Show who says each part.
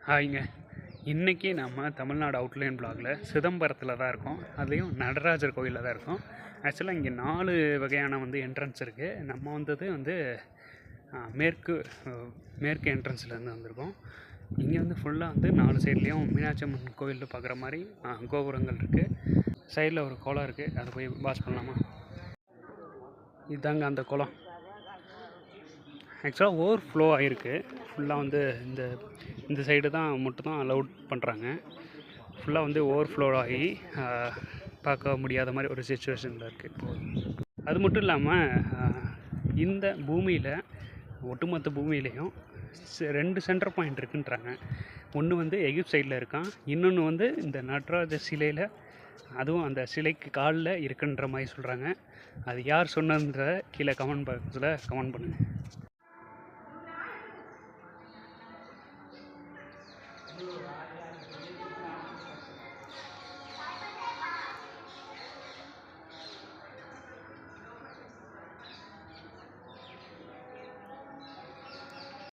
Speaker 1: ஹாய்ங்க. இன்றைக்கி நம்ம தமிழ்நாடு அவுட்லைன் ப்ளாகில் சிதம்பரத்தில் தான் இருக்கோம். அதுலேயும் நடராஜர் கோயிலில் தான் இருக்கோம். ஆக்சுவலாக இங்கே 4 வகையான என்ட்ரன்ஸ் இருக்குது. நம்ம வந்தது மேற்கு மேற்கு என்ட்ரன்ஸ்லேருந்து வந்திருக்கோம். இங்கே ஃபுல்லாக 4 சைட்லேயும் மீனாட்சி அம்மன் கோயிலில் பார்க்குற மாதிரி கோபுரங்கள் இருக்குது. சைடில் ஒரு குளம் இருக்குது, அதை போய் வாஷ் பண்ணலாமா? இதுதாங்க அந்த குளம். ஆக்சுவலாக ஓவர் ஃப்ளோ ஆகிருக்கு. ஃபுல்லாக இந்த சைடு தான் மட்டும் தான் அலவுட் பண்ணுறாங்க. ஃபுல்லாக ஓவர் ஃப்ளோ ஆகி பார்க்க முடியாத மாதிரி ஒரு சுச்சுவேஷனில் இருக்குது இப்போது. அது மட்டும் இல்லாமல் இந்த பூமியில் ஒட்டுமொத்த பூமியிலையும் 2 சென்டர் பாயிண்ட் இருக்குன்றாங்க. ஒன்று எகிப்த் சைடில் இருக்கான், இன்னொன்று இந்த நடராஜர் சிலையில், அதுவும் அந்த சிலைக்கு காலில் இருக்குன்ற மாதிரி சொல்கிறாங்க. அது யார் சொன்னதுன்ற கீழே கமெண்ட் பாக்ஸில் கமெண்ட் பண்ணுங்கள்.